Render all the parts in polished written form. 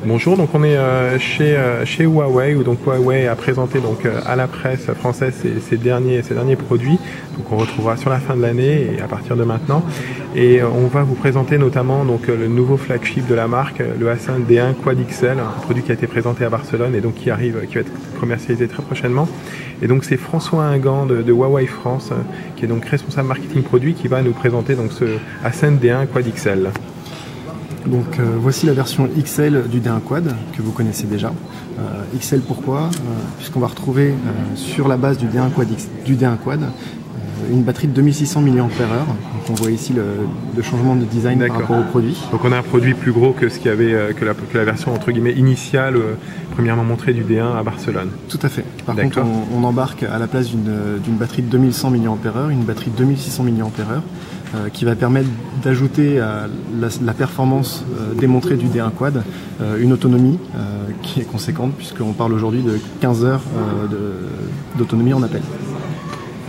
Bonjour, donc on est chez Huawei, où donc Huawei a présenté donc à la presse française ses derniers produits, donc on retrouvera sur la fin de l'année et à partir de maintenant. Et on va vous présenter notamment donc le nouveau flagship de la marque, le A5 D1 Quad XL, un produit qui a été présenté à Barcelone et donc qui va être commercialisé très prochainement. Et donc c'est François Ingan de Huawei France, qui est donc responsable marketing produit, qui va nous présenter donc ce A5 D1 Quad XL. Donc voici la version XL du D1 Quad que vous connaissez déjà. XL pourquoi puisqu'on va retrouver sur la base du D1 Quad une batterie de 2600 mAh. Donc on voit ici le changement de design par rapport au produit. Donc on a un produit plus gros que ce qu'il y avait que la version entre guillemets initiale premièrement montrée du D1 à Barcelone. Tout à fait. Par contre on embarque à la place d'une batterie de 2100 mAh une batterie de 2600 mAh. Qui va permettre d'ajouter à la performance démontrée du D1 Quad une autonomie qui est conséquente puisqu'on parle aujourd'hui de 15 heures d'autonomie en appel.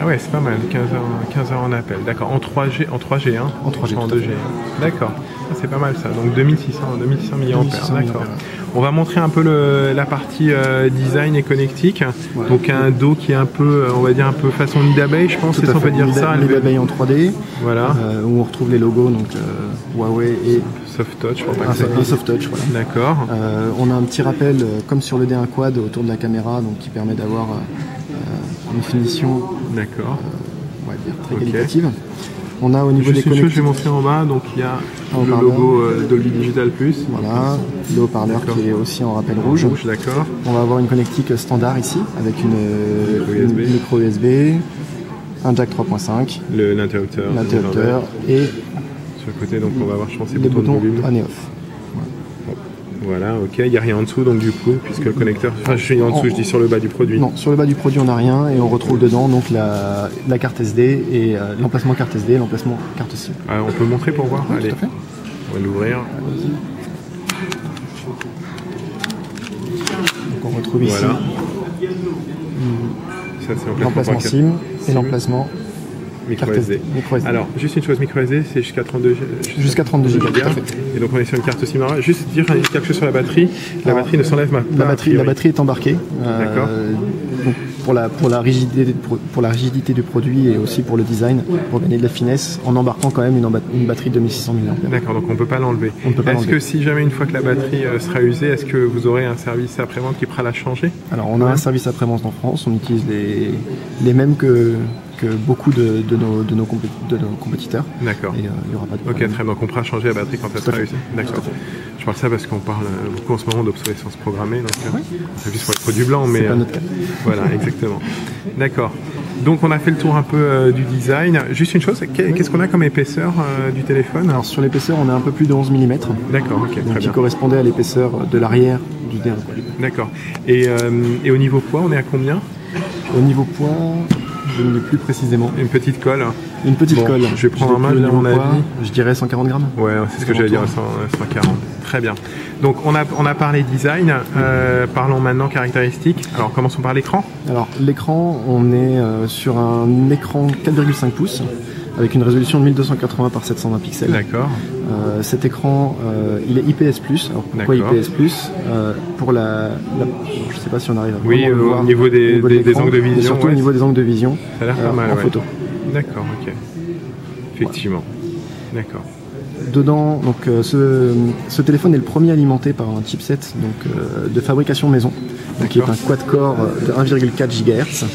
Ah ouais, c'est pas mal, 15 heures en appel. D'accord, en 3G, en 3G, hein, en 3G, en 2G. D'accord, c'est pas mal ça. Donc 2600 mAh. D'accord. On va montrer un peu la partie design et connectique. Ouais. Donc un dos qui est un peu, on va dire un peu façon nid d'abeille, je pense, c'est ça, on peut dire ça. Nid d'abeille en 3D. Voilà. Où on retrouve les logos, donc Huawei et Soft Touch. Je crois pas un Soft Touch, voilà. D'accord. On a un petit rappel, comme sur le D1 Quad, autour de la caméra, donc qui permet d'avoir une finition. D'accord. On va dire très qualitative. On a au niveau des connectiques. Je vais montrer en bas, donc il y a le logo Dolby Digital Plus. Voilà, le haut-parleur qui est aussi en rappel rouge. D'accord. On va avoir une connectique standard ici, avec une micro USB, un jack 3.5, l'interrupteur et sur le côté, donc on va avoir je pense les boutons de volume. On et off. Voilà, ok, il n'y a rien en dessous donc du coup, puisque le connecteur, enfin je suis en dessous, je dis sur le bas du produit. Non, sur le bas du produit on n'a rien et on retrouve dedans donc la carte SD et l'emplacement carte SD et l'emplacement carte SIM. On peut le montrer pour voir? Oui, allez, tout à fait. On va l'ouvrir. Donc on retrouve ici l'emplacement SIM et l'emplacement micro SD. Alors, juste une chose, micro SD, c'est jusqu'à 32 Go. Et donc on est sur une carte SIM. Juste dire quelque chose sur la batterie. La batterie ne s'enlève pas. La batterie est embarquée. D'accord. Pour la rigidité du produit et aussi pour le design, pour gagner de la finesse, en embarquant quand même une batterie de 2600 mAh. D'accord, donc on ne peut pas l'enlever. Est-ce que si jamais une fois que la batterie sera usée, est-ce que vous aurez un service après-vente qui pourra la changer? Alors on a un service après-vente en France, on utilise les mêmes que beaucoup de nos compétiteurs. D'accord. Et il n'y aura pas de problème. Ok, très bien. Donc on pourra changer la batterie quand elle sera usée. D'accord. Je parle ça parce qu'on parle beaucoup en ce moment d'obsolescence programmée. Donc c'est juste pour le produit blanc, mais c'est pas notre cas. Voilà, exactement. D'accord. Donc on a fait le tour un peu du design. Juste une chose, qu'est-ce qu'on a comme épaisseur du téléphone? Alors sur l'épaisseur, on a un peu plus de 11 mm. D'accord, ok, très bien. Qui correspondait à l'épaisseur de l'arrière du D1 Quad. D'accord. Et au niveau poids, on est à combien? Au niveau poids, je ne l'ai plus précisément. Une petite colle. Une petite colle. Je vais prendre en main, à mon avis. Je dirais 140 grammes. Ouais, c'est ce que j'allais dire, 140. Très bien. Donc on a parlé design, parlons maintenant caractéristiques. Alors commençons par l'écran. Alors l'écran, on est sur un écran 4,5 pouces avec une résolution de 1280 par 720 pixels. D'accord. Cet écran, il est IPS+. Alors pourquoi IPS+? Pour je ne sais pas si on arrive à voir au niveau des angles de vision. Et surtout au niveau des angles de vision. Ça a l'air pas mal en photo. D'accord, ok. Effectivement. D'accord. Dedans, donc, ce téléphone est le premier alimenté par un chipset donc, de fabrication maison, donc, qui est un quad-core de 1,4 GHz.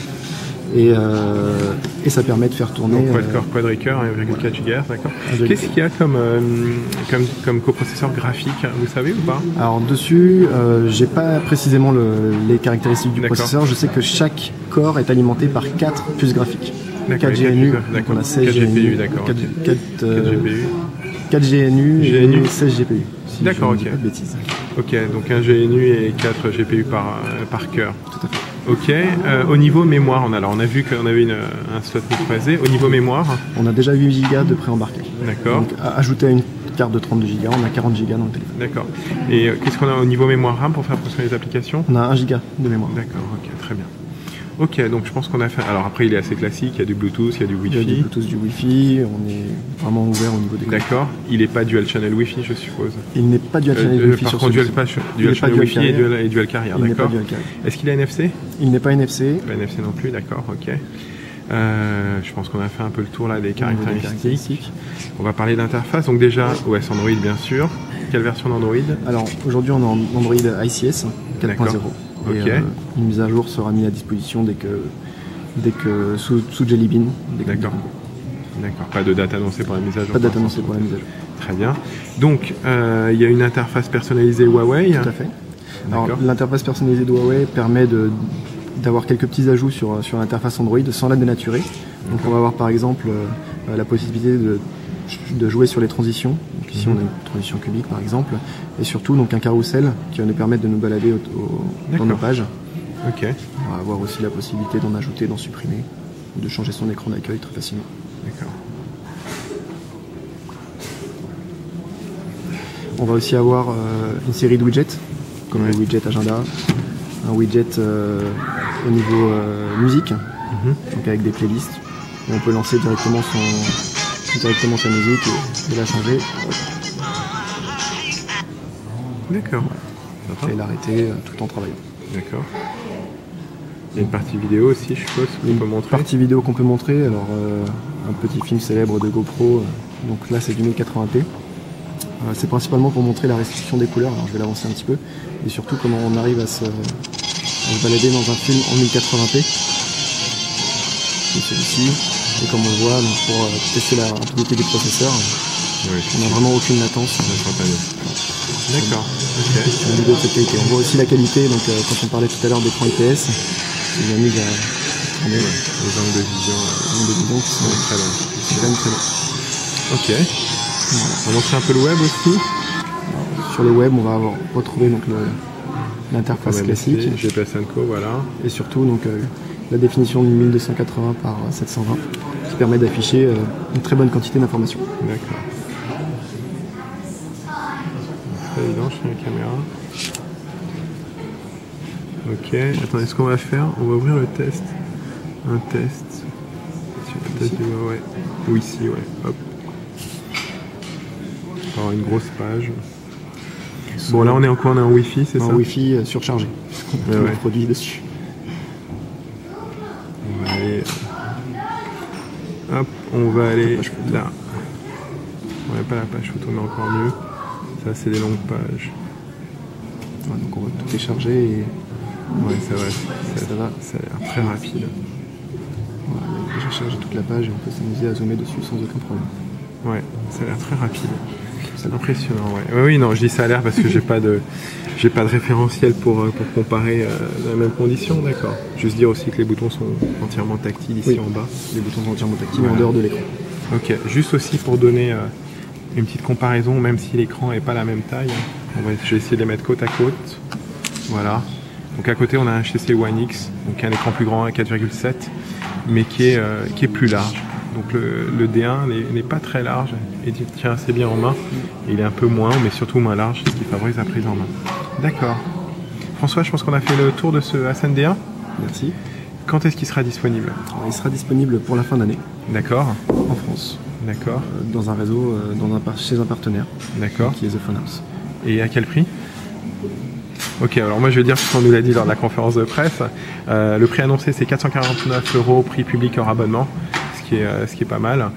Et ça permet de faire tourner. Donc quad-core quadricœur, 1,4 GHz, d'accord. Qu'est-ce qu'il y a comme coprocesseur graphique, vous savez ou pas? Alors dessus, j'ai pas précisément les caractéristiques du processeur. Je sais que chaque corps est alimenté par 4 puces graphiques. 4 GNU, donc on a 16 GPU, d'accord. 4 GNU et 16 GPU. Si d'accord, ok. Pas de bêtises. Ok, donc un GNU et 4 GPU par cœur. Tout à fait. Ok, au niveau mémoire, on a vu qu'on avait un slot micro SD. Au niveau mémoire, on a déjà 8 Go de préembarqué. D'accord. Donc ajouté à une carte de 32 Go, on a 40 Go dans le téléphone. D'accord. Et qu'est-ce qu'on a au niveau mémoire RAM pour faire fonctionner les applications? On a 1 Go de mémoire. D'accord, ok, très bien. Ok, donc je pense qu'on a fait... Alors après, il est assez classique, il y a du Bluetooth, il y a du Wi-Fi. Il y a du Bluetooth, du Wi-Fi, on est vraiment ouvert au niveau des... D'accord, il n'est pas dual channel Wi-Fi, je suppose. Il n'est pas dual channel Wi-Fi par sur contre, celui-ci. dual channel Wi-Fi et dual carrier, d'accord. Est-ce qu'il a NFC? Il n'est pas NFC. Pas NFC non plus, d'accord, ok. Je pense qu'on a fait un peu le tour là des caractéristiques. On va parler d'interface, donc déjà OS Android bien sûr. Quelle version d'Android? Alors aujourd'hui on est en Android ICS 4.0. Ok. Une mise à jour sera mise à disposition dès que sous Jelly Bean. D'accord. D'accord. Pas de date annoncée pour la mise à jour. Pas de date annoncée pour la mise à jour. Très bien. Donc il y a une interface personnalisée Huawei. Tout à fait. Alors l'interface personnalisée de Huawei permet d'avoir quelques petits ajouts sur l'interface Android sans la dénaturer. Donc on va avoir par exemple la possibilité de jouer sur les transitions. Donc ici on a une transition cubique par exemple. Et surtout donc un carrousel qui va nous permettre de nous balader dans nos pages. Ok. On va avoir aussi la possibilité d'en ajouter, d'en supprimer, ou de changer son écran d'accueil très facilement. D'accord. On va aussi avoir une série de widgets, comme le widget agenda, un widget au niveau musique, donc avec des playlists. Et on peut lancer directement sa musique et la changer. D'accord. Et l'arrêter tout en travaillant. D'accord. Il y a une partie vidéo aussi, je suppose, qu'on peut montrer. Une partie vidéo qu'on peut montrer. Alors, un petit film célèbre de GoPro. Donc là, c'est du 1080p. C'est principalement pour montrer la restitution des couleurs. Alors, je vais l'avancer un petit peu. Et surtout, comment on arrive à se balader dans un film en 1080p. C'est celui-ci. Et comme on le voit, donc pour tester la rapidité du processeur, on n'a vraiment aucune latence. D'accord. Okay. Sur une vidéo de cette qualité. On voit aussi la qualité, donc quand on parlait tout à l'heure d'écran IPS, c'est une mise à les angles de vision qui sont très longs. C'est quand même très long. Ok. On va montrer un peu le web aussi. Alors, sur le web, on va retrouver donc l'interface classique. GPS & Co, voilà. Et surtout donc la définition de 1280 par 720 qui permet d'afficher une très bonne quantité d'informations. D'accord. C'est évident, je fais la caméra. Ok, attendez, ce qu'on va faire, on va ouvrir le test. Un test. Sur le test du Huawei. Oui, ici, ouais. Hop. On va avoir une grosse page. Bon, là, on est en Wi-Fi, c'est ça? En Wi-Fi surchargé. On a tous les produits dessus. On va aller. Hop, on va aller là. On n'a pas la page photo, mais encore mieux. Ça, c'est des longues pages. Ouais, donc on va tout télécharger et... Ouais, c'est vrai. Ça a l'air très rapide. Voilà, on a déjà chargé toute la page et on peut s'amuser à zoomer dessus sans aucun problème. Ouais, ça a l'air très rapide. C'est impressionnant, ouais. Oui, non, je dis ça a l'air parce que j'ai pas de référentiel pour comparer dans les mêmes conditions, d'accord. Juste dire aussi que les boutons sont entièrement tactiles ici en bas. Les boutons sont entièrement tactiles en dehors de l'écran. Ok, juste aussi pour donner une petite comparaison, même si l'écran n'est pas la même taille, je vais essayer de les mettre côte à côte. Voilà. Donc à côté on a un HTC One X, donc un écran plus grand à 4,7, mais qui est plus large. Donc le D1 n'est pas très large et tient assez bien en main. Et il est un peu moins, mais surtout moins large, ce qui favorise la prise en main. D'accord. François, je pense qu'on a fait le tour de ce Ascend D1. Merci. Quand est-ce qu'il sera disponible? Alors, il sera disponible pour la fin d'année. D'accord. En France. D'accord. Dans un réseau, chez un partenaire. D'accord. Qui est The Phone House. Et à quel prix? Ok, alors moi je vais dire ce qu'on nous l'a dit lors de la conférence de presse. Le prix annoncé c'est 449 €, prix public hors abonnement, ce qui est pas mal.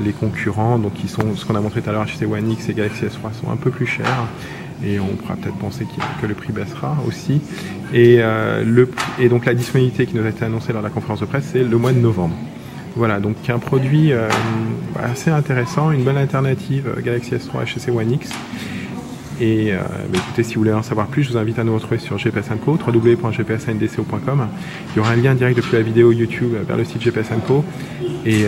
Les concurrents, donc qui sont ce qu'on a montré tout à l'heure, HTC One X et Galaxy S3 sont un peu plus chers. Et on pourra peut-être penser que le prix baissera aussi. Et donc la disponibilité qui nous a été annoncée lors de la conférence de presse, c'est le mois de novembre. Voilà, donc un produit assez intéressant, une bonne alternative Galaxy S3 HTC One X. Et écoutez, si vous voulez en savoir plus, je vous invite à nous retrouver sur GPS & Co, www.gpsndco.com. Il y aura un lien direct depuis la vidéo YouTube vers le site GPS & Co. Et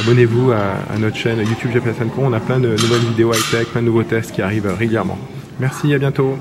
abonnez-vous à notre chaîne YouTube GPS & Co. On a plein de nouvelles vidéos high-tech, plein de nouveaux tests qui arrivent régulièrement. Merci, à bientôt.